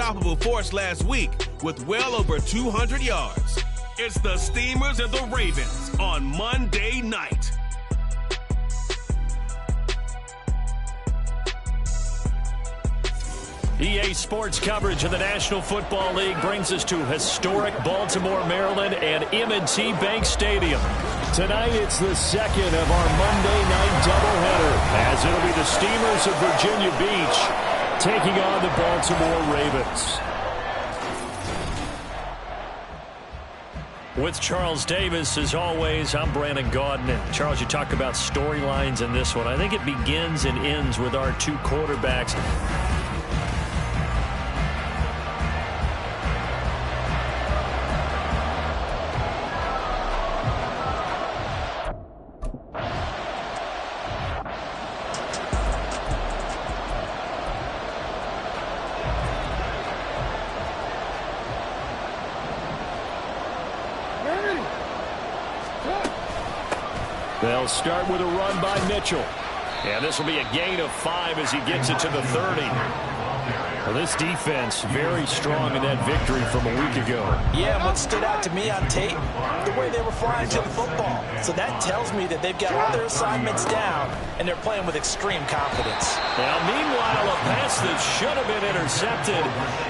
unstoppable force last week with well over 200 yards. It's the Steamers and the Ravens on Monday night. EA Sports coverage of the National Football League brings us to historic Baltimore, Maryland, and M&T Bank Stadium. Tonight, it's the second of our Monday night doubleheader, as it'll be the Steamers of Virginia Beach taking on the Baltimore Ravens. With Charles Davis, as always, I'm Brandon Gaudin. And Charles, you talk about storylines in this one. I think it begins and ends with our two quarterbacks. They'll start with a run by Mitchell. And this will be a gain of 5 as he gets it to the 30. Well, this defense very strong in that victory from a week ago. Yeah, what stood out to me on tape, the way they were flying to the football. So that tells me that they've got all their assignments down, and they're playing with extreme confidence. Now, meanwhile, a pass that should have been intercepted,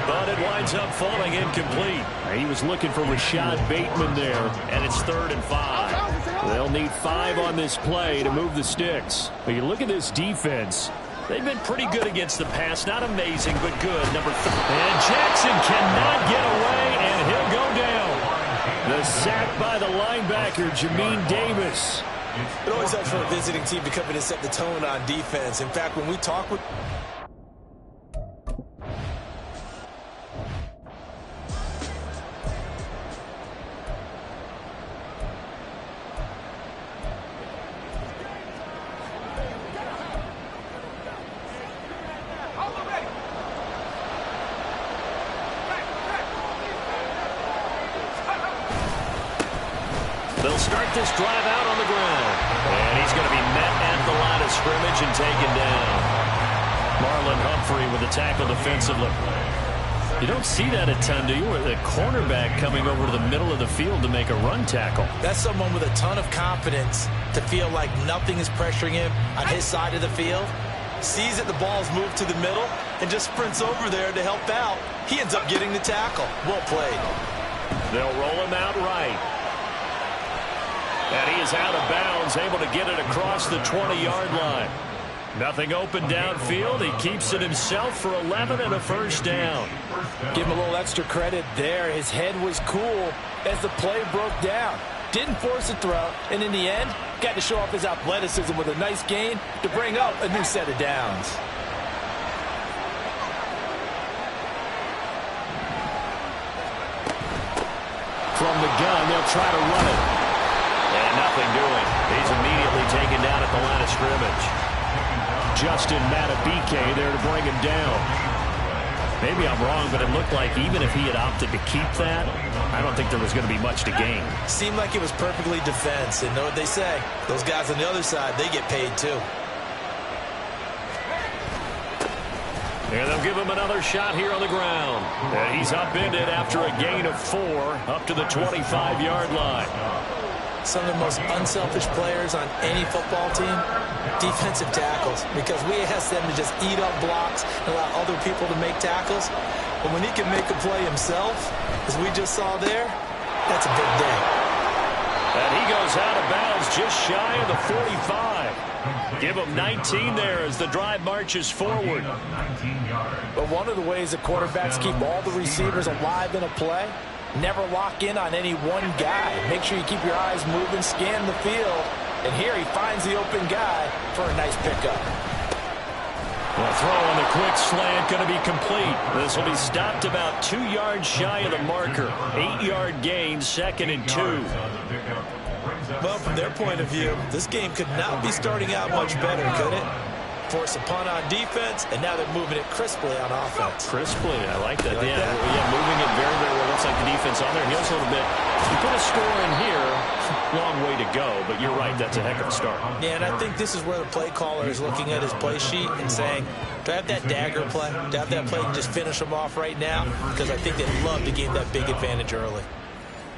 but it winds up falling incomplete. He was looking for Rashad Bateman there, and it's 3rd and 5. They'll need 5 on this play to move the sticks. But you look at this defense. They've been pretty good against the pass. Not amazing, but good. Number 3. And Jackson cannot get away, and he'll go down. The sack by the linebacker, Jamin Davis. It always helps for a visiting team to come in and set the tone on defense. In fact, when we talk with... They'll start this drive out on the ground. And he's going to be met at the line of scrimmage and taken down. Marlon Humphrey with the tackle defensively. You don't see that a ton, do you? Where the cornerback coming over to the middle of the field to make a run tackle. That's someone with a ton of confidence to feel like nothing is pressuring him on his side of the field. Sees that the ball's moved to the middle and just sprints over there to help out. He ends up getting the tackle. Well played. They'll roll him out right. And he is out of bounds, able to get it across the 20-yard line. Nothing open downfield. He keeps it himself for 11 and a first down. Give him a little extra credit there. His head was cool as the play broke down. Didn't force a throw, and in the end, got to show off his athleticism with a nice gain to bring up a new set of downs. From the gun, they'll try to run it. And nothing doing. He's immediately taken down at the line of scrimmage. Justin Matabike there to bring him down. Maybe I'm wrong, but it looked like even if he had opted to keep that, I don't think there was going to be much to gain. Seemed like it was perfectly defense. And know what they say? Those guys on the other side, they get paid too. And they'll give him another shot here on the ground. And he's upended after a gain of 4 up to the 25-yard line. Some of the most unselfish players on any football team, defensive tackles, because we ask them to just eat up blocks and allow other people to make tackles. But when he can make a play himself, as we just saw there, that's a big day. And he goes out of bounds just shy of the 45. Give him 19 there as the drive marches forward. But one of the ways that quarterbacks keep all the receivers alive in a play, never lock in on any one guy. Make sure you keep your eyes moving, scan the field. And here he finds the open guy for a nice pickup. The throw on the quick slant going to be complete. This will be stopped about 2 yards shy of the marker. 8-yard gain, 2nd and 2. Well, from their point of view, this game could not be starting out much better, could it? force a punt on defense, and now they're moving it crisply on offense. Crisply, I like that. Like that? Yeah, moving it very, very well. Looks like the defense on there. And heels a little bit. You put a score in here, long way to go, but you're right, that's a heck of a start. Yeah, and I think this is where the play caller is looking at his play sheet and saying, do I have that dagger play? Do I have that play and just finish them off right now? Because I think they'd love to gain that big advantage early.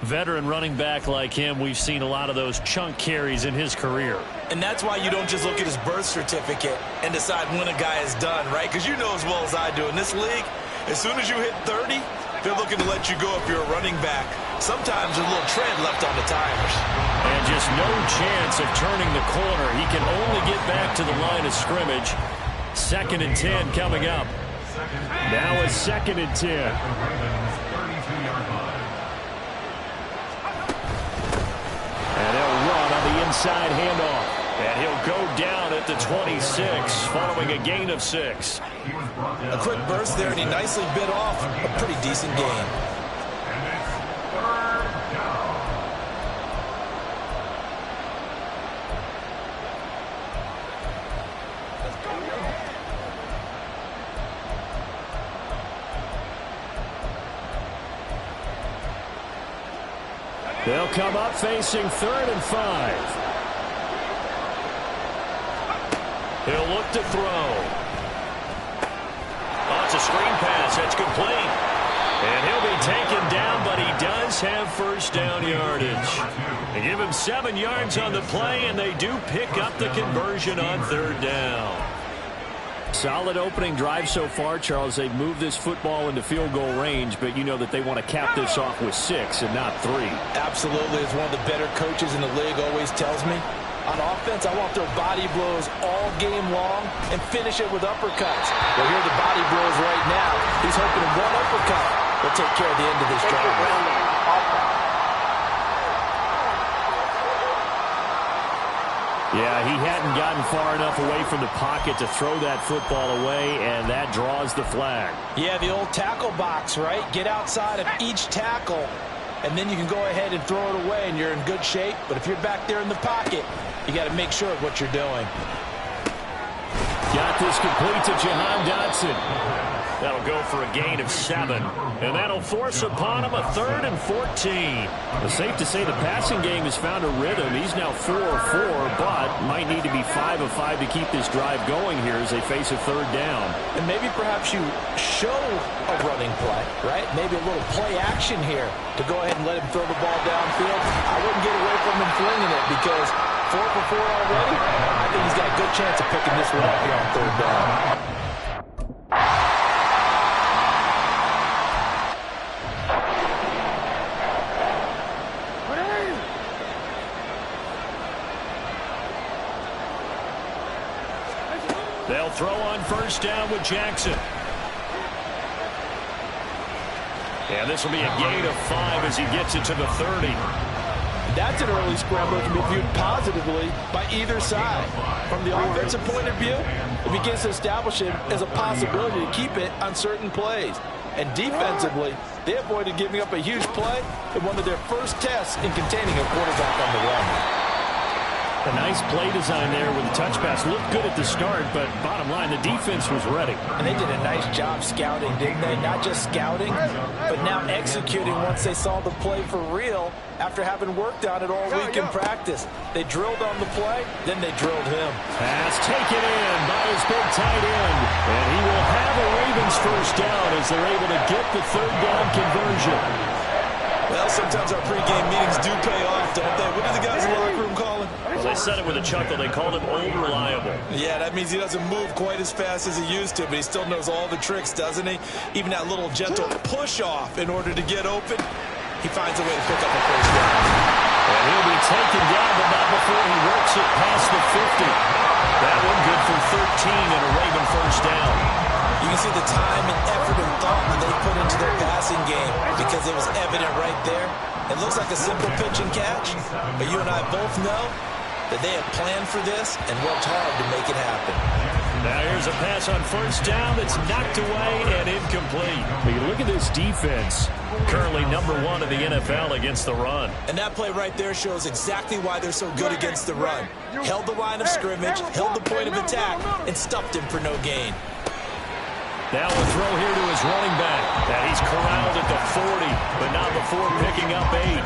Veteran running back like him, we've seen a lot of those chunk carries in his career. And that's why you don't just look at his birth certificate and decide when a guy is done, right? Because you know as well as I do, in this league, as soon as you hit 30, they're looking to let you go if you're a running back. Sometimes there's a little tread left on the tires. And just no chance of turning the corner. He can only get back to the line of scrimmage. 2nd and 10 coming up. Now it's 2nd and 10. And he'll run on the inside handoff. And he'll go down at the 26 following a gain of 6. A quick burst there, and he nicely bit off a pretty decent gain. They'll come up facing 3rd and 5. He'll look to throw. Oh, it's a screen pass. That's complete. And he'll be taken down, but he does have first down yardage. They give him 7 yards on the play, and they do pick up the conversion on 3rd down. Solid opening drive so far, Charles. They've moved this football into field goal range, but you know that they want to cap this off with 6 and not 3. Absolutely. As one of the better coaches in the league always tells me, on offense, I want their body blows all game long and finish it with uppercuts. Well, here are the body blows right now. He's hoping one uppercut will take care of the end of this drive. Yeah, he hadn't gotten far enough away from the pocket to throw that football away, and that draws the flag. Yeah, the old tackle box, right? Get outside of each tackle, and then you can go ahead and throw it away, and you're in good shape. But if you're back there in the pocket, you got to make sure of what you're doing. Got this complete to Jahan Dotson. That'll go for a gain of 7. And that'll force upon him a 3rd and 14. It's safe to say the passing game has found a rhythm. He's now 4 of 4, but might need to be 5 of 5 to keep this drive going here as they face a 3rd down. And maybe perhaps you show a running play, right? Maybe a little play action here to go ahead and let him throw the ball downfield. I wouldn't get away from him flinging it because 4 for 4 already. I think he's got a good chance of picking this one up here on 3rd down. They'll throw on 1st down with Jackson. And this will be a gain of 5 as he gets it to the 30. That's an early scramble that can be viewed positively by either side. From the offensive point of view, it begins to establish it as a possibility to keep it on certain plays. And defensively, they avoided giving up a huge play in one of their first tests in containing a quarterback on the run. A nice play design there with the touch pass. Looked good at the start, but bottom line, the defense was ready. And they did a nice job scouting, didn't they? Not just scouting, but now executing once they saw the play for real after having worked on it all week in practice. They drilled on the play, then they drilled him. Pass taken in by his big tight end. And he will have a Ravens first down as they're able to get the 3rd down conversion. Well, sometimes our pregame meetings do pay off, don't they? What do the guys in the locker room call him? Well, they said it with a chuckle. They called him Old Reliable. Yeah, that means he doesn't move quite as fast as he used to, but he still knows all the tricks, doesn't he? Even that little gentle push-off in order to get open, he finds a way to pick up a first down. And he'll be taken down, but not before he works it past the 50. That one good for 13 and a Raven first down. You can see the time and effort and thought that they put into their passing game because it was evident right there. It looks like a simple pitch and catch, but you and I both know that they have planned for this and worked hard to make it happen. Now here's a pass on first down that's knocked away and incomplete. But you look at this defense, currently #1 in the NFL against the run. And that play right there shows exactly why they're so good against the run. Held the line of scrimmage, held the point of attack, and stuffed him for no gain. Now a throw here to his running back. And he's corralled at the 40, but not before picking up 8.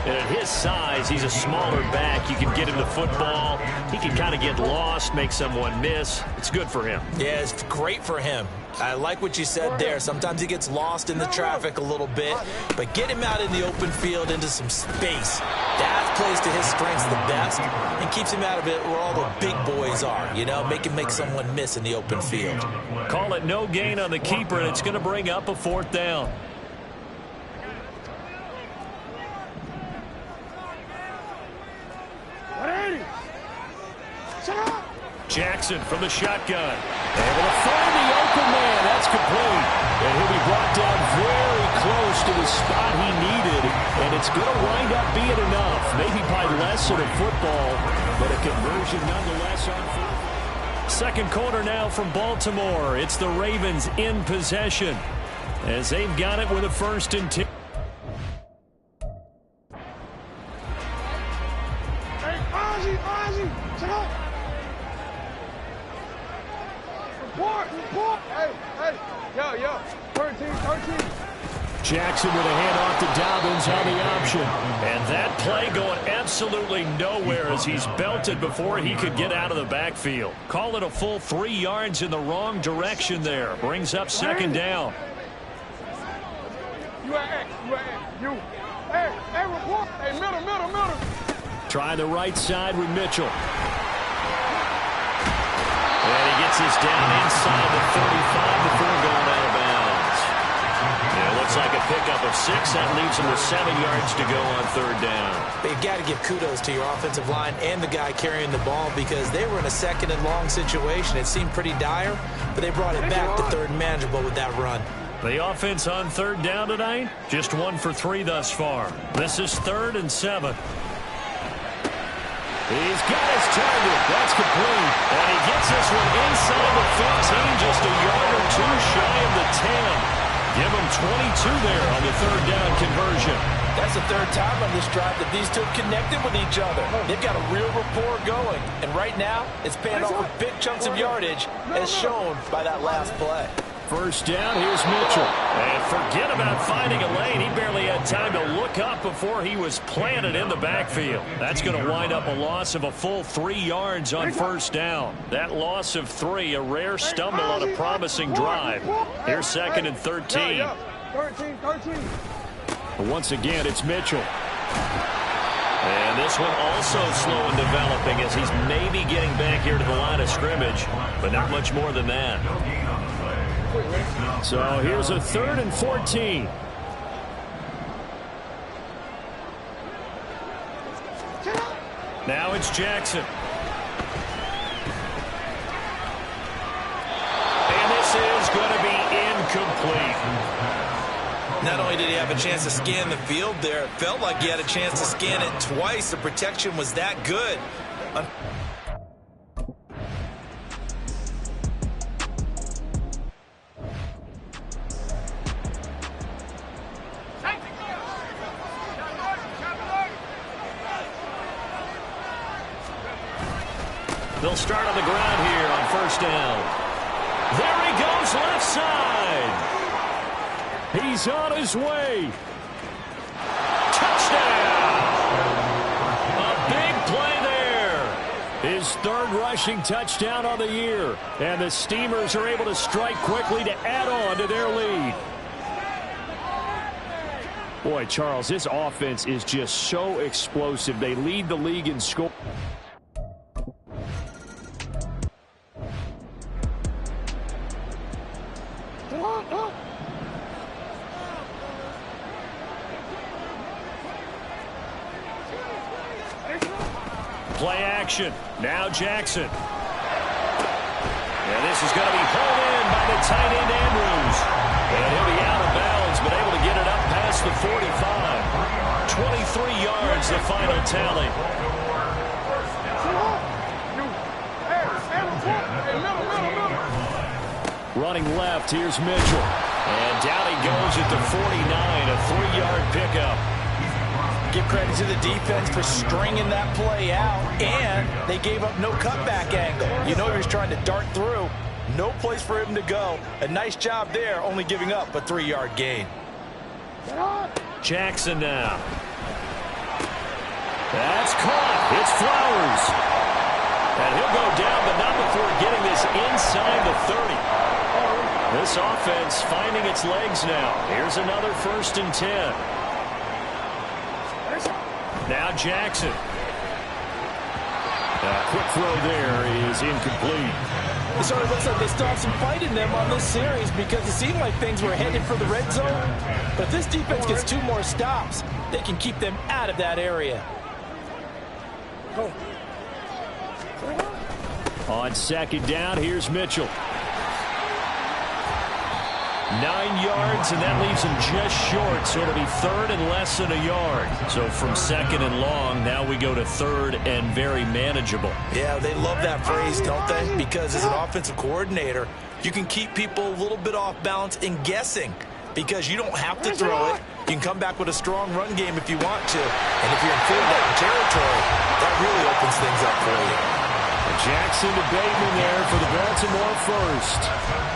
And at his size, he's a smaller back. You can get him the football. He can kind of get lost, make someone miss. It's good for him. Yeah, it's great for him. I like what you said there. Sometimes he gets lost in the traffic a little bit, but get him out in the open field into some space. That plays to his strengths the best and keeps him out of it where all the big boys are, you know, make him make someone miss in the open field. Call it no gain on the keeper, and it's going to bring up a 4th down. Jackson from the shotgun. Able to find the open man. That's complete. And he'll be brought down very close to the spot he needed. And it's going to wind up being enough. Maybe by less than a football, but a conversion nonetheless on 4th. Second quarter now from Baltimore. It's the Ravens in possession as they've got it with a 1st and 10. Hey, Ozzie, check out. Report. Hey, yo, 13. Jackson with a handoff to Dobbins on the option. And that play going absolutely nowhere as he's belted before he could get out of the backfield. Call it a full 3 yards in the wrong direction there. Brings up 2nd down. Hey, report. Hey, middle. Try the right side with Mitchell. And he gets this down inside the 35 before going out of bounds. Yeah, it looks like a pickup of 6. That leaves him with 7 yards to go on 3rd down. But you've got to give kudos to your offensive line and the guy carrying the ball because they were in a 2nd and long situation. It seemed pretty dire, but they brought it back to 3rd and manageable with that run. The offense on 3rd down tonight, just 1 for 3 thus far. This is 3rd and 7. He's got his target. That's complete. And he gets this one inside the 15, just a yard or 2 shy of the 10. Give him 22 there on the 3rd down conversion. That's the 3rd time on this drive that these two have connected with each other. They've got a real rapport going. And right now, it's paying off with big chunks of yardage, as shown by that last play. 1st down, here's Mitchell. And forget about finding a lane. He barely had time to look up before he was planted in the backfield. That's going to wind up a loss of a full 3 yards on 1st down. That loss of 3, a rare stumble on a promising drive. Here's 2nd and 13. 13. Once again, it's Mitchell. And this one also slow in developing as he's maybe getting back here to the line of scrimmage, but not much more than that. So here's a 3rd and 14. Now it's Jackson. And this is going to be incomplete. Not only did he have a chance to scan the field there, it felt like he had a chance to scan it twice. The protection was that good. They'll start on the ground here on 1st down. There he goes, left side. He's on his way. Touchdown! A big play there. His 3rd rushing touchdown on the year. And the Steamers are able to strike quickly to add on to their lead. Boy, Charles, this offense is just so explosive. They lead the league in score. Play action. Now Jackson. And this is going to be pulled in by the tight end Andrews. And he'll be out of bounds, but able to get it up past the 45. 23 yards, the final tally. Hey, Running left, here's Mitchell. And down he goes at the 49, a 3-yard pickup. Give credit to the defense for stringing that play out, and they gave up no cutback angle. You know he was trying to dart through. No place for him to go. A nice job there, only giving up a 3-yard gain. Jackson now. That's caught. It's Flowers. And he'll go down, but not before getting this inside the 30. This offense finding its legs now. Here's another 1st and 10. Now Jackson. A quick throw there is incomplete. It sort of looks like they still have some fight in them on this series because it seemed like things were headed for the red zone. But if this defense gets 2 more stops, they can keep them out of that area. On 2nd down, here's Mitchell. 9 yards, and that leaves him just short, so it'll be 3rd and less than a yard. So from 2nd and long, now we go to 3rd and very manageable. Yeah, they love that phrase, don't they? Because as an offensive coordinator, you can keep people a little bit off balance and guessing because you don't have to throw it. You can come back with a strong run game if you want to. And if you're in field down territory, that really opens things up for you. Jackson to Bateman there for the Baltimore 1st.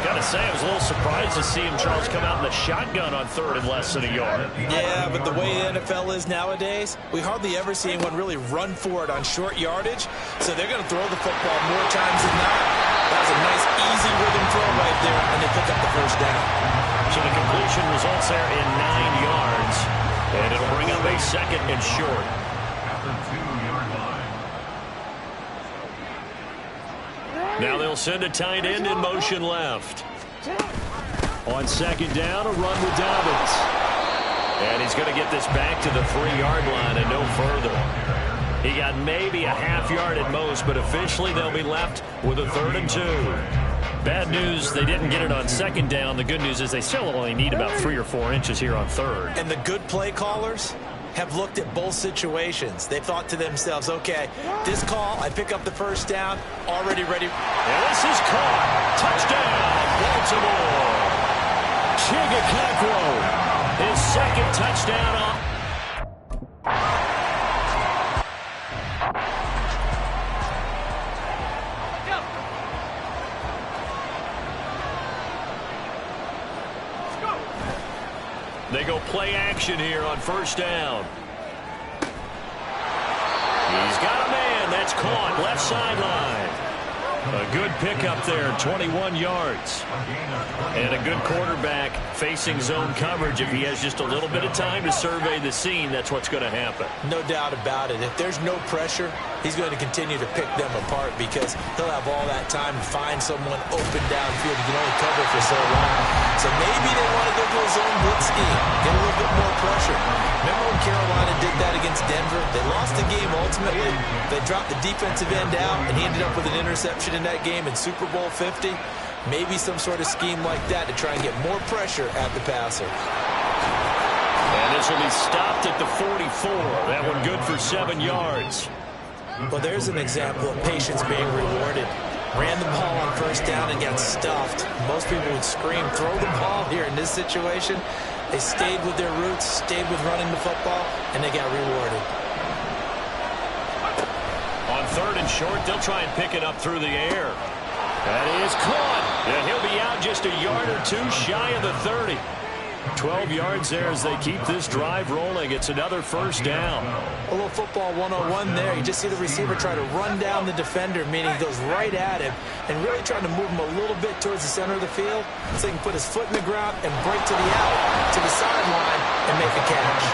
Gotta say, I was a little surprised to see him, Charles, come out in the shotgun on 3rd and less than a yard. Yeah, but the way the NFL is nowadays, we hardly ever see anyone really run for it on short yardage. So they're going to throw the football more times than not. That was a nice, easy rhythm throw right there, and they pick up the 1st down. So the completion results there in 9 yards, and it'll bring up a 2nd and short. Now they'll send a tight end in motion left. On 2nd down, a run with Dobbins. And he's going to get this back to the 3-yard line and no further. He got maybe a half yard at most, but officially they'll be left with a 3rd and 2. Bad news, they didn't get it on 2nd down. The good news is they still only need about 3 or 4 inches here on 3rd. And the good play callers have looked at both situations. They thought to themselves, okay, this call, I pick up the 1st down, already ready. And this is caught. Touchdown, Baltimore. Chigakakwo, his 2nd touchdown on. They go play action here on 1st down. He's got a man. That's caught. Left sideline. A good pickup there, 21 yards. And a good quarterback facing zone coverage. If he has just a little bit of time to survey the scene, that's what's going to happen. No doubt about it. If there's no pressure, he's going to continue to pick them apart because he'll have all that time to find someone open downfield. He can only cover for so long. So maybe they want to go to a zone blitz scheme, get a little bit more pressure. Remember when Carolina did that against Denver? They lost the game ultimately. They dropped the defensive end out, and he ended up with an interception in that game in Super Bowl 50. Maybe some sort of scheme like that to try and get more pressure at the passer. And this will be stopped at the 44. That one good for 7 yards. Well, there's an example of patience being rewarded. Ran the ball on 1st down and got stuffed. Most people would scream, throw the ball here in this situation. They stayed with their roots, stayed with running the football, and they got rewarded. On 3rd and short, they'll try and pick it up through the air. That is caught. And he'll be out just a yard or 2 shy of the 30. 12 yards there as they keep this drive rolling. It's another 1st down. A little football 101 there. You just see the receiver try to run down the defender, meaning he goes right at him and really trying to move him a little bit towards the center of the field so he can put his foot in the ground and break to the out, to the sideline, and make a catch.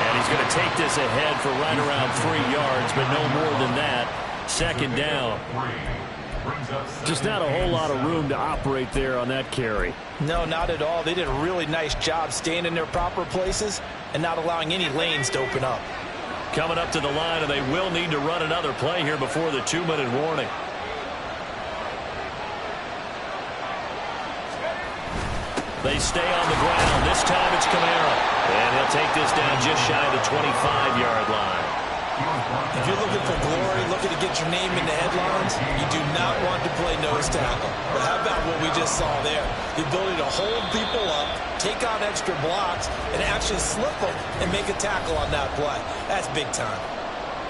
And he's going to take this ahead for right around 3 yards, but no more than that. 2nd down. Just not a whole lot of room to operate there on that carry. No, not at all. They did a really nice job staying in their proper places and not allowing any lanes to open up. Coming up to the line, and they will need to run another play here before the 2-minute warning. They stay on the ground. This time it's Kamara. And he'll take this down just shy of the 25-yard line. If you're looking for glory, looking to get your name in the headlines, you do not want to play nose tackle. But how about what we just saw there? The ability to hold people up, take on extra blocks, and actually slip them and make a tackle on that play. That's big time.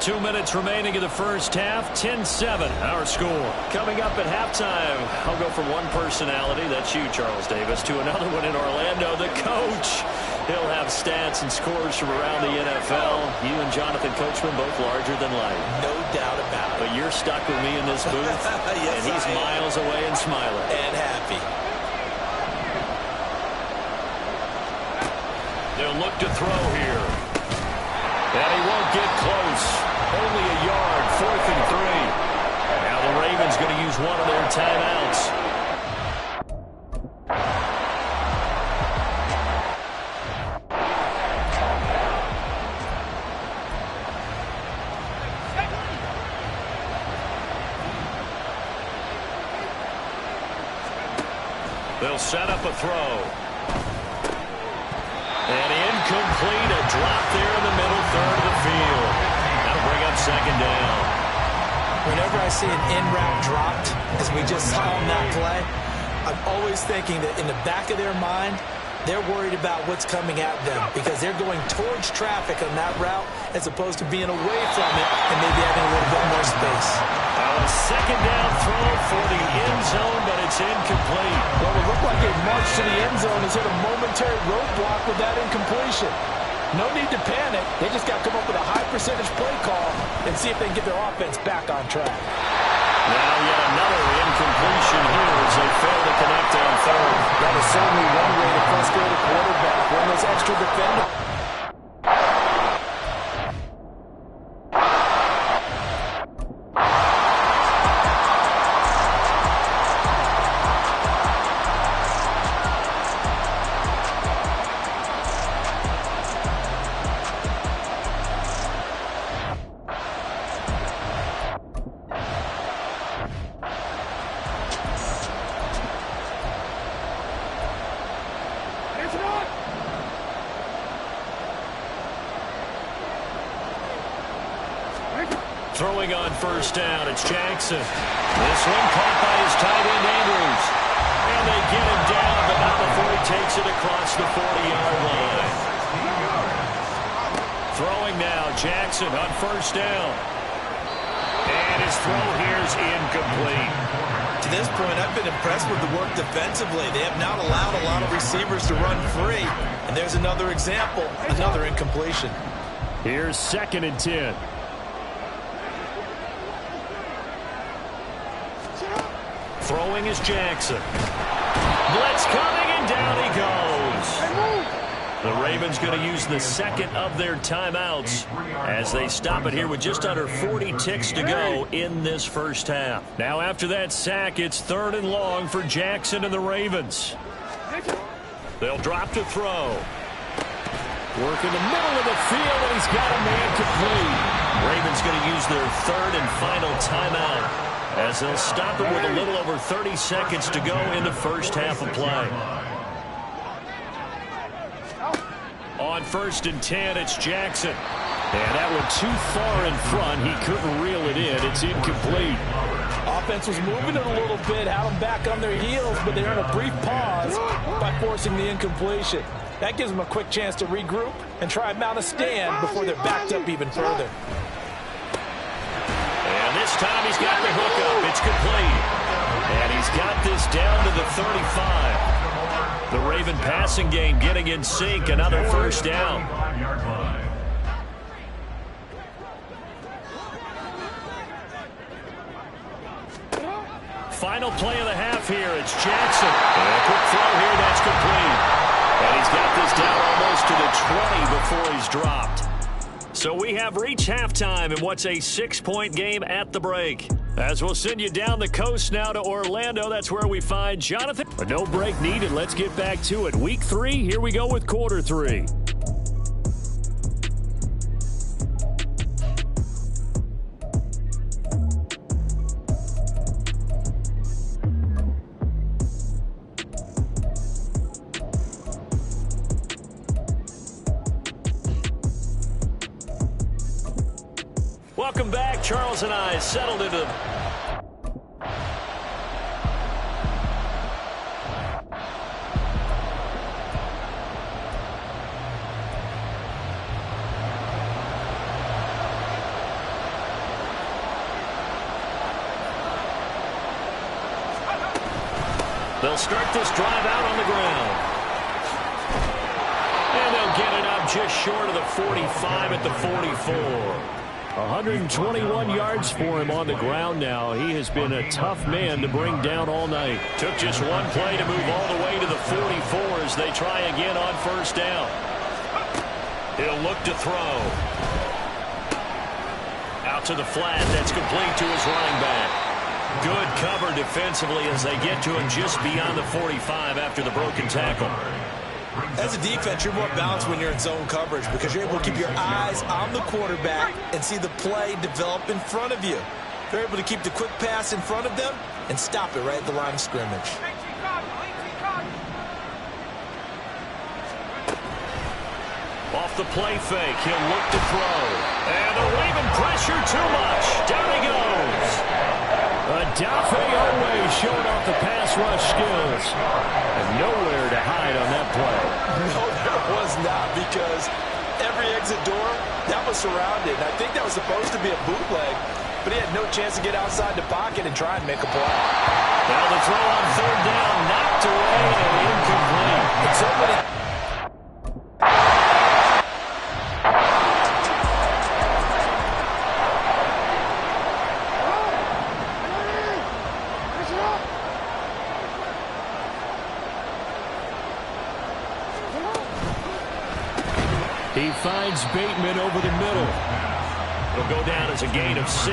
2 minutes remaining in the first half. 10-7, our score. Coming up at halftime, I'll go from one personality, that's you, Charles Davis, to another one in Orlando, the coach. He'll have stats and scores from around the NFL. You and Jonathan Coachman both larger than life. No doubt about it. But you're stuck with me in this booth, yes, and he's miles away and smiling. And happy. They'll look to throw here. And he won't get close. Only a yard, 4th and 3. Now the Ravens going to use one of their timeouts. They'll set up a throw. And incomplete, a drop there in the middle third of the field. That'll bring up 2nd down. Whenever I see an in-route dropped, as we just saw on that play, I'm always thinking that in the back of their mind, they're worried about what's coming at them because they're going towards traffic on that route as opposed to being away from it and maybe having a little bit more space. A 2nd down throw for the end zone, but it's incomplete. Well, it looked like a march to the end zone has hit a momentary roadblock with that incompletion. No need to panic. They just got to come up with a high percentage play call and see if they can get their offense back on track. Now yet another incompletion here as they fail to connect on 3rd. That is certainly one way to frustrate a quarterback. Run those extra defenders. Throwing on 1st down, it's Jackson. This one caught by his tight end, Andrews. And they get him down, but not before he takes it across the 40-yard line. Throwing now, Jackson on 1st down. And his throw here is incomplete. To this point, I've been impressed with the work defensively. They have not allowed a lot of receivers to run free. And there's another example, another incompletion. Here's 2nd and 10. Throwing is Jackson. Blitz coming, and down he goes. The Ravens going to use the 2nd of their timeouts as they stop it here with just under 40 ticks to go in this first half. Now after that sack, it's 3rd and long for Jackson and the Ravens. They'll drop to throw. Work in the middle of the field, and he's got a man complete. Ravens going to use their 3rd and final timeout as they'll stop it with a little over 30 seconds to go in the first half of play. On 1st and 10, it's Jackson. And that one too far in front. He couldn't reel it in. It's incomplete. Offense was moving it a little bit, had them back on their heels, but they're in a brief pause by forcing the incompletion. That gives them a quick chance to regroup and try and mount a stand before they're backed up even further. And this time he's got the hook up. It's complete. And he's got this down to the 35. The Raven passing game getting in sync. Another 1st down. Final play of the half here. It's Jackson. And a quick throw here. That's complete. And he's got this down almost to the 20 before he's dropped. So we have reached halftime in what's a 6-point game at the break. As we'll send you down the coast now to Orlando, that's where we find Jonathan. But no break needed. Let's get back to it. Week 3, here we go with quarter 3. Welcome back. Charles and I settled into the... They'll start this drive out on the ground. And they'll get it up just short of the 45 at the 44. 121 yards for him on the ground now. He has been a tough man to bring down all night. Took just one play to move all the way to the 44 as they try again on first down. He'll look to throw. Out to the flat. That's complete to his running back. Good cover defensively as they get to him just beyond the 45 after the broken tackle. As a defense, you're more balanced when you're in zone coverage because you're able to keep your eyes on the quarterback and see the play develop in front of you. You're able to keep the quick pass in front of them and stop it right at the line of scrimmage. Off the play fake, he'll look to throw. And the Raven pressure too much. Down he goes. Odafe Oweh showing off the pass rush skills. And nowhere to hide on that play. No, there was not, because every exit door, that was surrounded. I think that was supposed to be a bootleg, but he had no chance to get outside the pocket and try and make a play. Now the throw on third down, knocked away and incomplete. And so many... He finds Bateman over the middle. It'll go down as a gain of 6,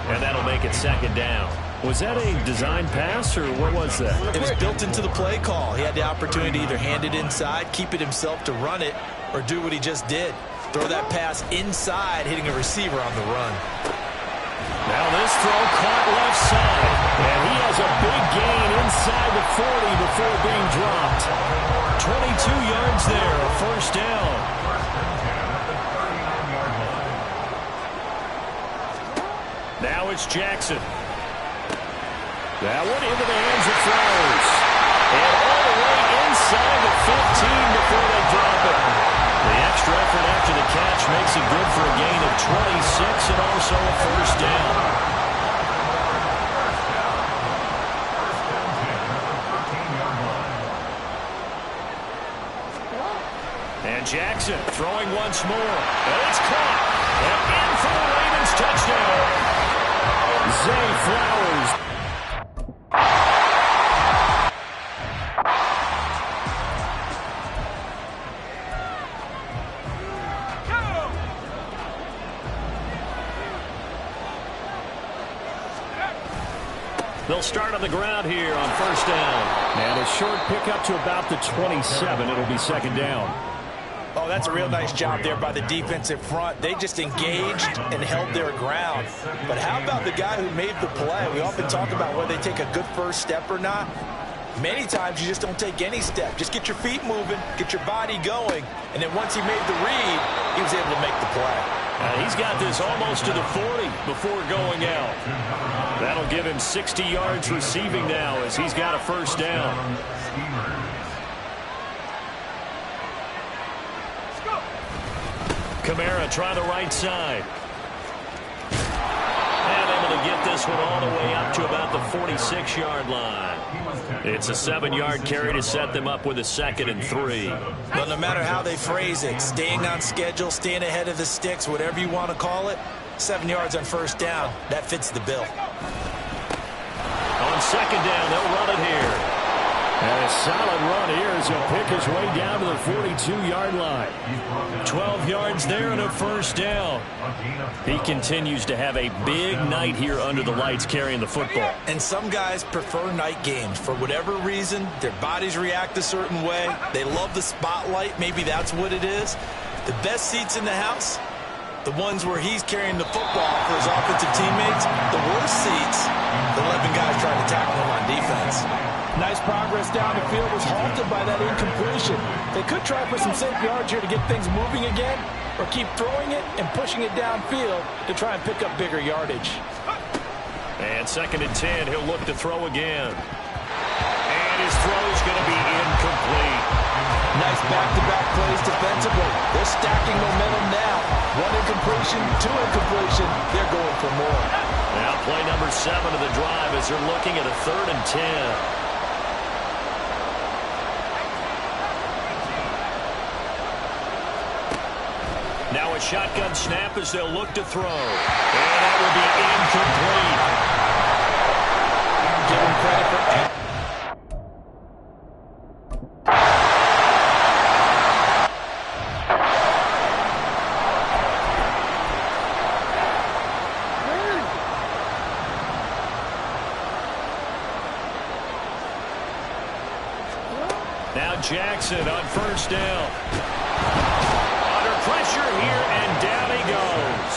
and that'll make it second down. Was that a design pass, or what was that? It was built into the play call. He had the opportunity to either hand it inside, keep it himself to run it, or do what he just did. Throw that pass inside, hitting a receiver on the run. Now this throw caught left side, and he has a big gain inside the 40 before being dropped. 22 yards there, a first down. Now it's Jackson. That one into the hands of Flowers. And all the way inside the 15 before they drop it. The extra effort after the catch makes it good for a gain of 26 and also a first down. And Jackson throwing once more. And it's caught. And in for the Ravens touchdown. Zay Flowers. They'll start on the ground here on first down. And a short pickup to about the 27. It'll be second down. Oh, that's a real nice job there by the defensive front. They just engaged and held their ground. But how about the guy who made the play? We often talk about whether they take a good first step or not. Many times you just don't take any step. Just get your feet moving, get your body going, and then once he made the read, he was able to make the play. He's got this almost to the 40 before going out. That'll give him 60 yards receiving now as he's got a first down. Kamara try the right side. And able to get this one all the way up to about the 46-yard line. It's a 7-yard carry to set them up with a 2nd and 3. Well, no matter how they phrase it, staying on schedule, staying ahead of the sticks, whatever you want to call it, 7 yards on first down, that fits the bill. On second down, they'll run it here. And a solid run here as he'll pick his way down to the 42-yard line. 12 yards there and a first down. He continues to have a big night here under the lights carrying the football. And some guys prefer night games. For whatever reason, their bodies react a certain way. They love the spotlight. Maybe that's what it is. The best seats in the house, the ones where he's carrying the football for his offensive teammates. The worst seats, the 11 guys trying to tackle him on defense. Nice progress down the field was halted by that incompletion. They could try for some safe yards here to get things moving again, or keep throwing it and pushing it downfield to try and pick up bigger yardage. And 2nd and 10, he'll look to throw again. And his throw is going to be incomplete. Nice back-to-back plays defensively. They're stacking momentum now. 1 incompletion, 2 incompletion. They're going for more. Now play number 7 of the drive as they're looking at a 3rd and 10. Now a shotgun snap as they'll look to throw. And that will be incomplete. Give him credit for that. Now Jackson on 1st down. Pressure here, and down he goes.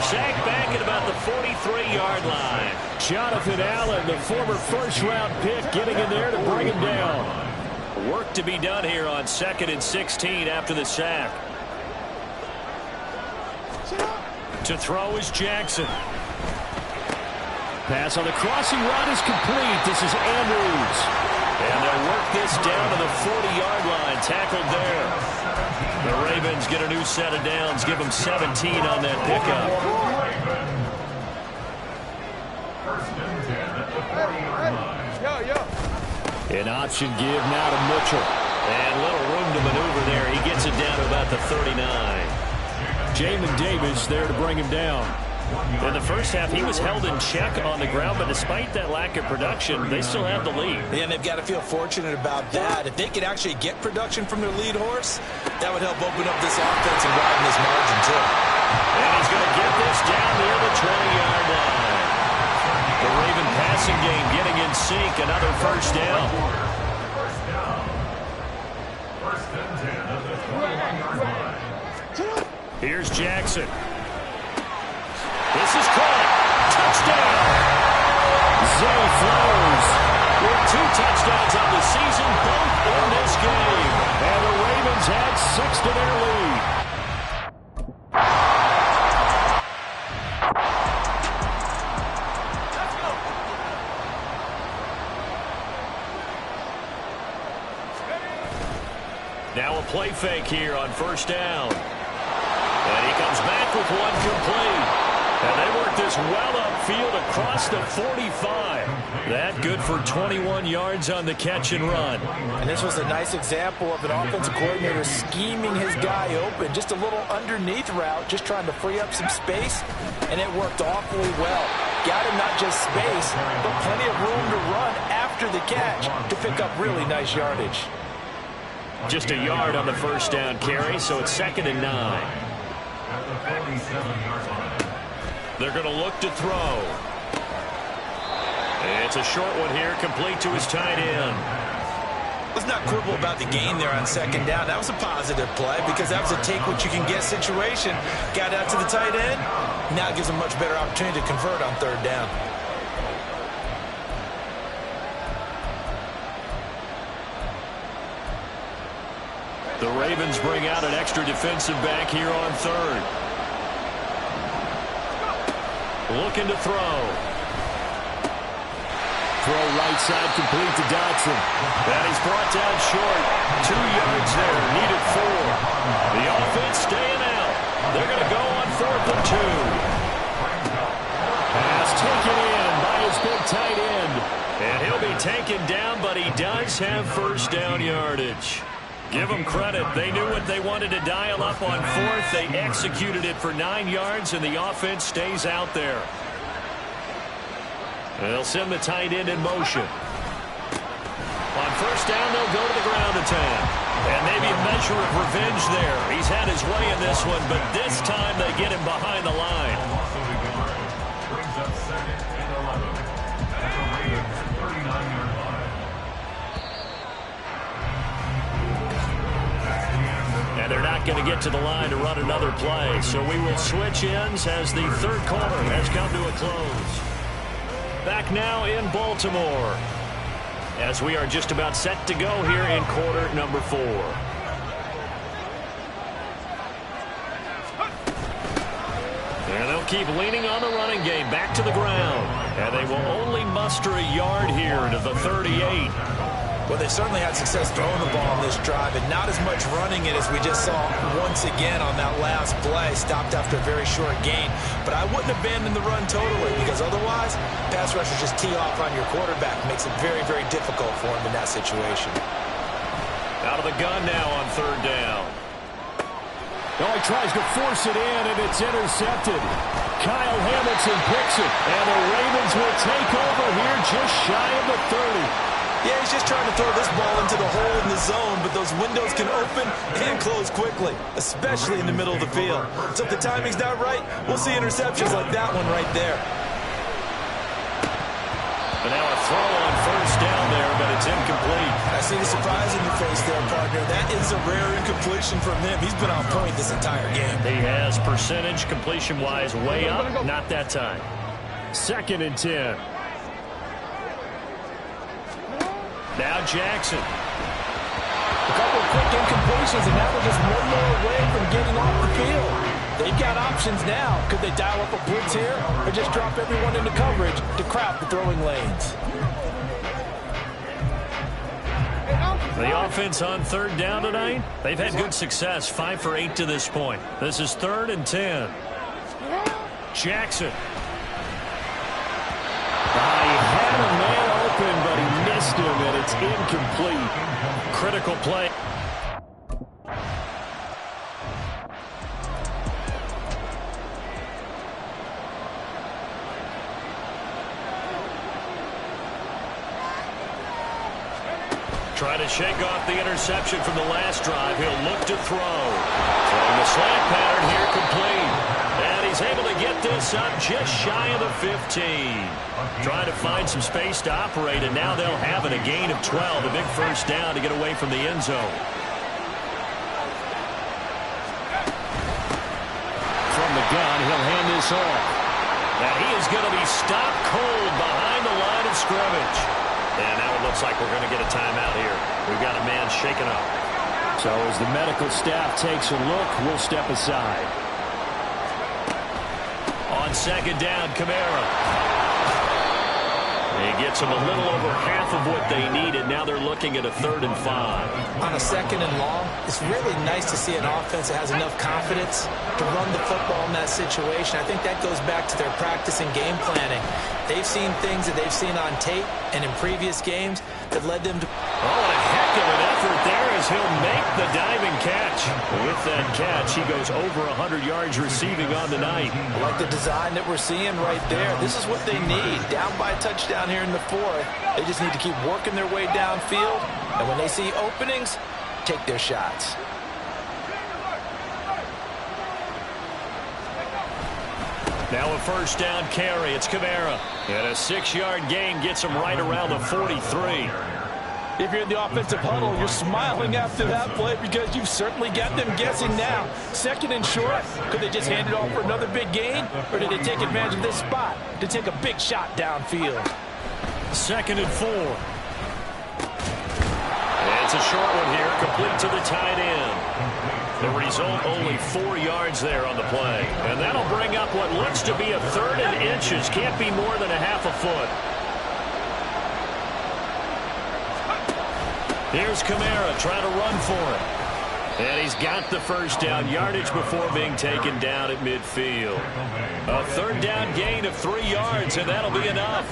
Sacked back at about the 43-yard line. Jonathan Allen, the former first-round pick, getting in there to bring him down. Work to be done here on 2nd and 16 after the sack. To throw is Jackson. Pass on the crossing route is complete. This is Andrews. And they'll work this down to the 40-yard line. Tackled there. The Ravens get a new set of downs. Give them 17 on that pickup. An option give now to Mitchell. And little room to maneuver there. He gets it down to about the 39. Jamin Davis there to bring him down. In the first half, he was held in check on the ground, but despite that lack of production, they still have the lead. Yeah, and they've got to feel fortunate about that. If they could actually get production from their lead horse, that would help open up this offense and widen this margin, too. And he's going to get this down near the 20-yard line. The Raven passing game getting in sync, another 1st down. Here's Jackson. This is caught. Touchdown. Zay Flowers with 2 touchdowns on the season, both in this game. And the Ravens add 6 to their lead. Now a play fake here on 1st down. And he comes back with 1 complete. And they work this well upfield across the 45. That good for 21 yards on the catch and run. And this was a nice example of an offensive coordinator scheming his guy open. Just a little underneath route, just trying to free up some space. And it worked awfully well. Got him not just space, but plenty of room to run after the catch to pick up really nice yardage. Just a yard on the 1st down carry, so it's 2nd and 9. They're going to look to throw. It's a short one here, complete to his tight end. Let's not quibble about the gain there on 2nd down. That was a positive play because that was a take-what-you-can-get situation. Got out to the tight end. Now gives him a much better opportunity to convert on 3rd down. The Ravens bring out an extra defensive back here on 3rd. Looking to throw. Throw right side complete to Dotson. And he's brought down short. 2 yards there. Needed 4. The offense staying out. They're going to go on 4th and 2. Pass taken in by his big tight end. And he'll be taken down, but he does have 1st down yardage. Give them credit. They knew what they wanted to dial up on 4th. They executed it for 9 yards, and the offense stays out there. They'll send the tight end in motion. On 1st down, they'll go to the ground attack. And maybe a measure of revenge there. He's had his way in this one, but this time they get him behind the line. Brings up 2nd and 11 at the Ravens 39-yard line. And they're not going to get to the line to run another play. So we will switch ends as the 3rd quarter has come to a close. Back now in Baltimore as we are just about set to go here in quarter number 4. keep leaning on the running game back to the ground. And they will only muster a yard here to the 38. Well, they certainly had success throwing the ball on this drive, and not as much running it as we just saw once again on that last play. Stopped after a very short gain. But I wouldn't abandon the run totally, because otherwise, pass rushers just tee off on your quarterback. Makes it very, very difficult for him in that situation. Out of the gun now on third down. Oh, he tries to force it in, and it's intercepted. Kyle Hamilton picks it, and the Ravens will take over here just shy of the 30. Yeah, he's just trying to throw this ball into the hole in the zone, but those windows can open and close quickly, especially in the middle of the field. So if the timing's not right, we'll see interceptions like that one right there. But now a throw on first down there, but it's incomplete. I see the surprise in your face there, partner. That is a rare incompletion from him. He's been on point this entire game. He has percentage completion-wise way up, not that time. 2nd and 10. Now Jackson. A couple of quick incompletions, and now we're just one more away from getting off the field. They've got options now. Could they dial up a blitz here or just drop everyone into coverage to crowd the throwing lanes? The offense on third down tonight, they've had good success, 5 for 8 to this point. This is 3rd and 10. Jackson. He had a man open, but he missed him, and it's incomplete. Critical play. Try to shake off the interception from the last drive. He'll look to throw. Throwing the slant pattern here complete. And he's able to get this up just shy of the 15. Trying to find some space to operate, and now they'll have it, a gain of 12. A big first down to get away from the end zone. From the gun, he'll hand this off. Now he is going to be stopped cold behind the line of scrimmage. And now it looks like we're going to get a timeout here. We've got a man shaken up. So as the medical staff takes a look, we'll step aside. On second down, Kamara. He gets them a little over half of what they needed. Now they're looking at a 3rd and 5. On a 2nd and long, it's really nice to see an offense that has enough confidence to run the football in that situation. I think that goes back to their practice and game planning. They've seen things that they've seen on tape and in previous games that led them to... Oh, and a heck of an effort there as he'll make the diving catch. With that catch, he goes over 100 yards receiving on the night. I like the design that we're seeing right there. This is what they need. Down by a touchdown here in the 4th. They just need to keep working their way downfield. And when they see openings, take their shots. Now a first down carry. It's Kamara. And a 6-yard gain gets him right around the 43. If you're in the offensive huddle, you're smiling after that play because you've certainly got them guessing now. 2nd and short, could they just hand it off for another big gain? Or did they take advantage of this spot to take a big shot downfield? 2nd and 4. And it's a short one here, complete to the tight end. The result, only 4 yards there on the play. And that'll bring up what looks to be a 3rd and inches. Can't be more than a half a foot. Here's Kamara trying to run for it. And he's got the first down, yardage before being taken down at midfield. A 3rd down gain of 3 yards, and that'll be enough.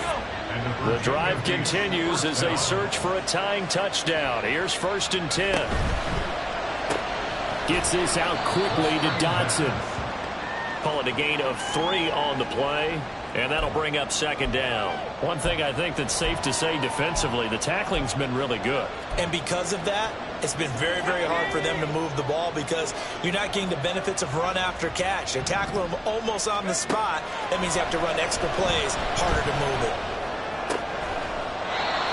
The drive continues as they search for a tying touchdown. Here's 1st and 10. Gets this out quickly to Dodson. Call it a gain of 3 on the play, and that'll bring up 2nd down. One thing I think that's safe to say defensively, the tackling's been really good. And because of that, it's been very, very hard for them to move the ball because you're not getting the benefits of run after catch. They're tackling them almost on the spot. That means you have to run extra plays, harder to move it.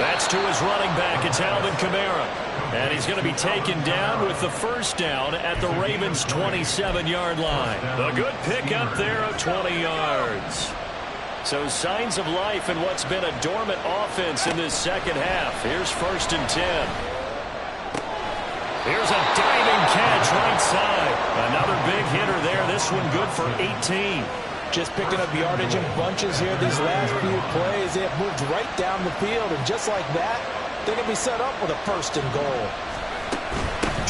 That's to his running back. It's Alvin Kamara. And he's going to be taken down with the first down at the Ravens' 27-yard line. A good pickup there of 20 yards. So signs of life in what's been a dormant offense in this second half. Here's 1st and 10. Here's a diving catch right side. Another big hitter there. This one good for 18. Just picking up yardage in bunches here these last few plays. They have moved right down the field, and just like that, they're going to be set up with a 1st and goal.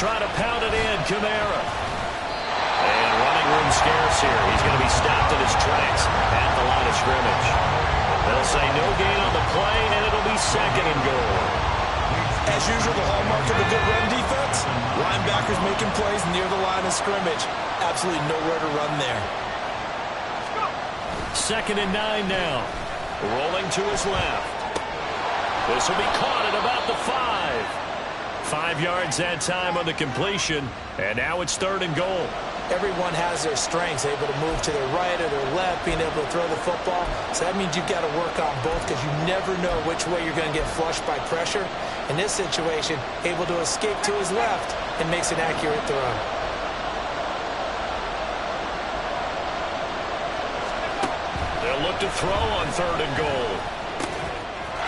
Try to pound it in, Kamara. And running room scarce here. He's going to be stopped in his tracks at the line of scrimmage. They'll say no gain on the play, and it'll be 2nd and goal. As usual, the hallmark of a good run defense, linebackers making plays near the line of scrimmage. Absolutely nowhere to run there. 2nd and 9 now. Rolling to his left. This will be caught at about the 5. 5 yards that time on the completion, and now it's 3rd and goal. Everyone has their strengths, able to move to their right or their left, being able to throw the football. So that means you've got to work on both because you never know which way you're going to get flushed by pressure. In this situation, able to escape to his left and makes an accurate throw. They'll look to throw on 3rd and goal.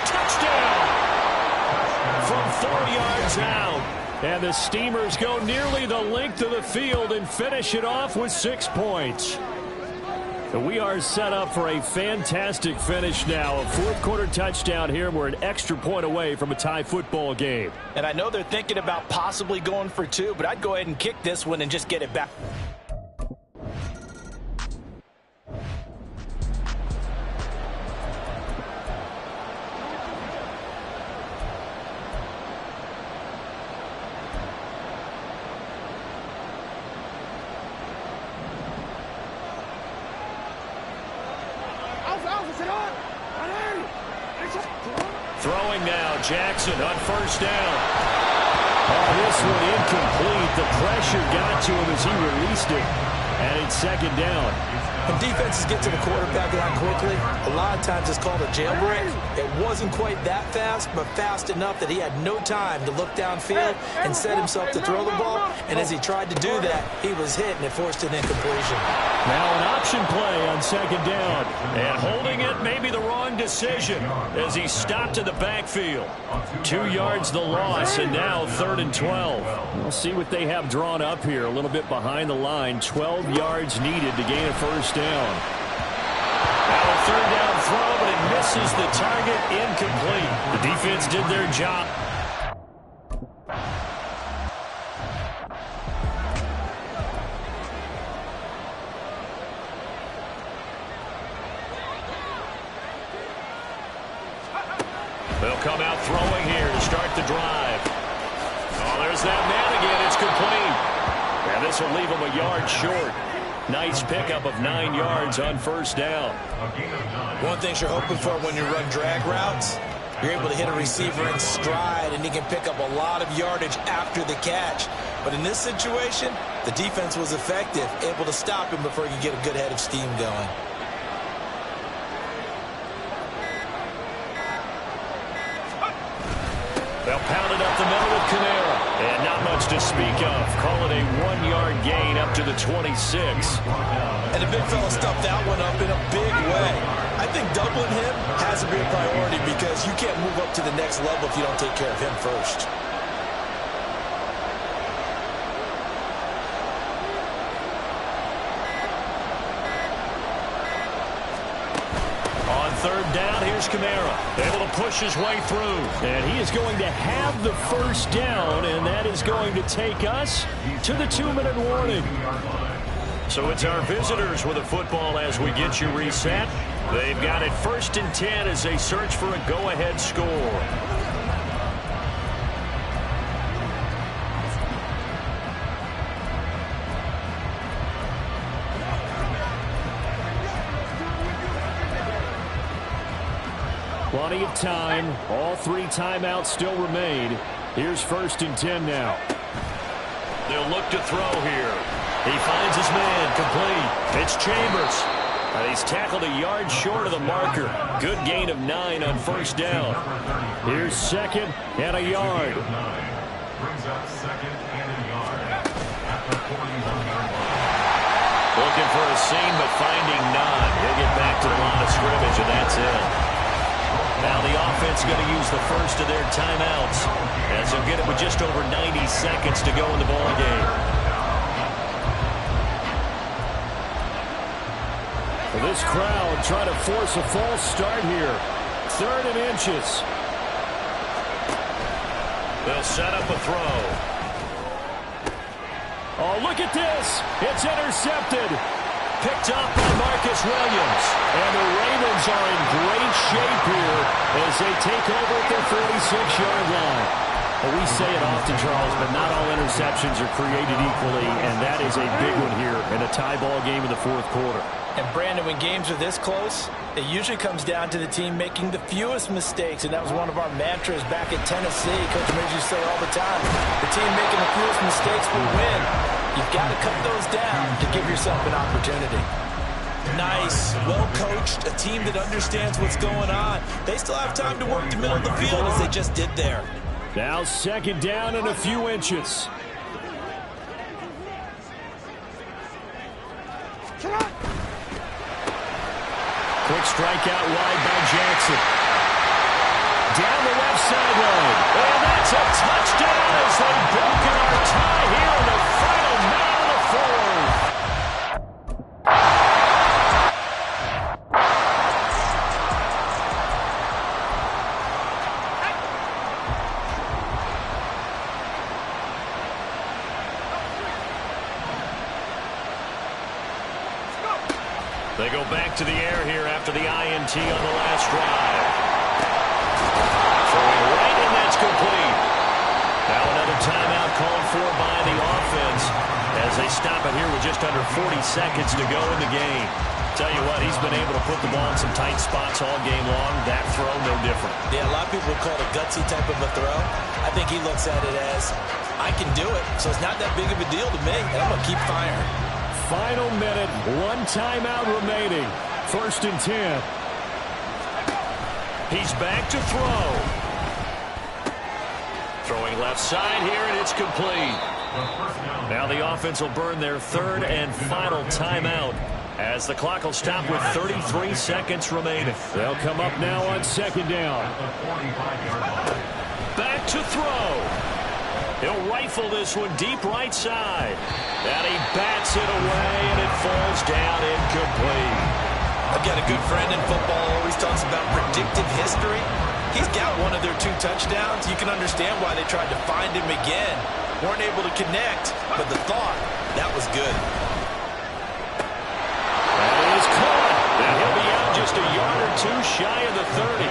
Touchdown! From 4 yards out. And the Steamers go nearly the length of the field and finish it off with 6 points. We are set up for a fantastic finish now. A 4th quarter touchdown here. We're an extra point away from a tie football game. And I know they're thinking about possibly going for 2, but I'd go ahead and kick this one and just get it back. Throwing now, Jackson on 1st down. Oh, this one incomplete. The pressure got to him as he released it. And it's 2nd down. When defenses get to the quarterback that quickly, a lot of times it's called a jailbreak. It wasn't quite that fast, but fast enough that he had no time to look downfield and set himself to throw the ball. And as he tried to do that, he was hit, and it forced an incompletion. Now an option play on 2nd down. And holding it may be the wrong decision as he stopped in the backfield. 2 yards the loss, and now 3rd and 12. We'll see what they have drawn up here. A little bit behind the line. 12 yards needed to gain a 1st down. Now a 3rd down throw, but it misses the target, incomplete. The defense did their job. They'll come out throwing here to start the drive. Oh, there's that man again. It's complete. And this will leave him a yard short. Nice pickup of 9 yards on 1st down. One thing you're hoping for when you run drag routes, you're able to hit a receiver in stride, and he can pick up a lot of yardage after the catch. But in this situation, the defense was effective, able to stop him before he could get a good head of steam going. They'll pound it up the middle with Kamara. And not much to speak of. Call it a 1-yard gain up to the 26. And the big fella stuffed that one up in a big way. I think doubling him has to be a priority because you can't move up to the next level if you don't take care of him first. On 3rd down, here's Kamara. Able to push his way through. And he is going to have the 1st down, and that is going to take us to the 2-minute warning. So it's our visitors with the football as we get you reset. They've got it 1st and 10 as they search for a go-ahead score. Plenty of time. All 3 timeouts still remain. Here's 1st and 10 now. They'll look to throw here. He finds his man complete. It's Chambers. He's tackled a yard short of the marker. Good gain of 9 on 1st down. Here's 2nd and a yard. Brings up 2nd and a yard. At the 41-yard line. Looking for a seam, but finding none. He'll get back to the line of scrimmage, and that's it. Now the offense going to use the first of their timeouts as they'll get it with just over 90 seconds to go in the ballgame. This crowd trying to force a false start here. 3rd and inches. They'll set up a throw. Oh, look at this. It's intercepted. Picked up by Marcus Williams. And the Ravens are in great shape here as they take over at their 46-yard line. Well, we say it often, Charles, but not all interceptions are created equally, and that is a big one here in a tie ball game in the 4th quarter. And, Brandon, when games are this close, it usually comes down to the team making the fewest mistakes, and that was one of our mantras back at Tennessee. Coach Midge used to say all the time, the team making the fewest mistakes will win. You've got to cut those down to give yourself an opportunity. Nice, well-coached, a team that understands what's going on. They still have time to work the middle of the field as they just did there. Now 2nd down and a few inches. Quick strike out wide by Jackson. Down the left sideline. And that's a touchdown as they've broken our tie here in the final minute of the 4th. They go back to the air here after the INT on the last drive. Throwing right, and that's complete. Now another timeout called for by the offense as they stop it here with just under 40 seconds to go in the game. Tell you what, he's been able to put the ball in some tight spots all game long. That throw, no different. Yeah, a lot of people would call it a gutsy type of a throw. I think he looks at it as, I can do it, so it's not that big of a deal to me, and I'm going to keep firing. Final minute, 1 timeout remaining. 1st and 10. He's back to throw. Throwing left side here, and it's complete. Now the offense will burn their 3rd and final timeout as the clock will stop with 33 seconds remaining. They'll come up now on 2nd down. Back to throw. He'll rifle this one deep right side. And he bats it away, and it falls down incomplete. I've got a good friend in football who always talks about predictive history. He's got one of their 2 touchdowns. You can understand why they tried to find him again. Weren't able to connect, but the thought, that was good. That is caught. And he'll be out just a yard or 2 shy of the 30.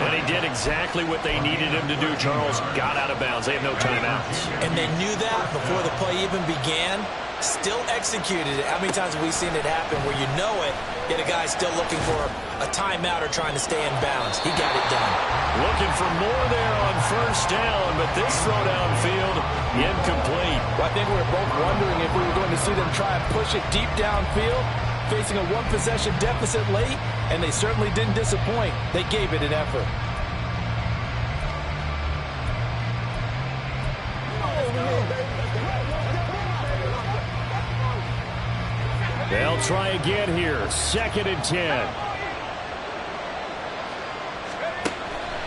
And he did exactly what they needed him to do, Charles. Got out of bounds. They have no timeouts. And they knew that before the play even began. Still executed it. How many times have we seen it happen where you know it, yet a guy's still looking for a timeout or trying to stay in bounds? He got it done. Looking for more there on 1st down, but this throw downfield, incomplete. Well, I think we were both wondering if we were going to see them try and push it deep downfield, facing a 1-possession deficit late, and they certainly didn't disappoint. They gave it an effort. They'll try again here. 2nd and 10.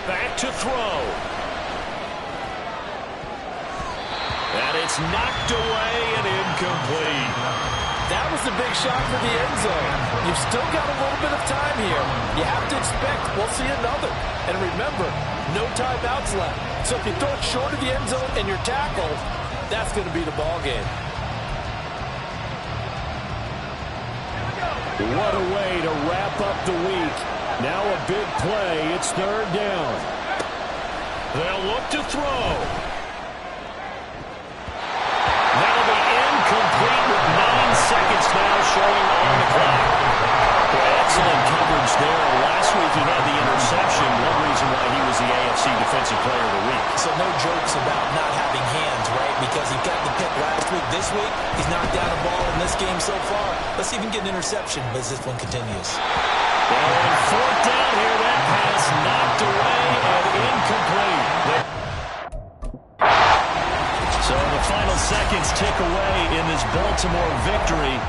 Back to throw. And it's knocked away and incomplete. That was the big shot for the end zone. You've still got a little bit of time here. You have to expect we'll see another. And remember, no timeouts left. So if you throw it short of the end zone and you're tackled, that's going to be the ball game. What a way to wrap up the week. Now a big play. It's 3rd down. They'll look to throw. That'll be incomplete with 9 seconds now showing on the clock. Excellent coverage there. Last week he had the interception. One reason why he was the AFC Defensive Player of the Week. So no jokes about not having hands, right? Because he got the pick last week. This week, he's knocked down a ball in this game so far. Let's see if he can get an interception as this one continues. And 4th down here, that pass knocked away and incomplete. So the final seconds tick away in this Baltimore victory.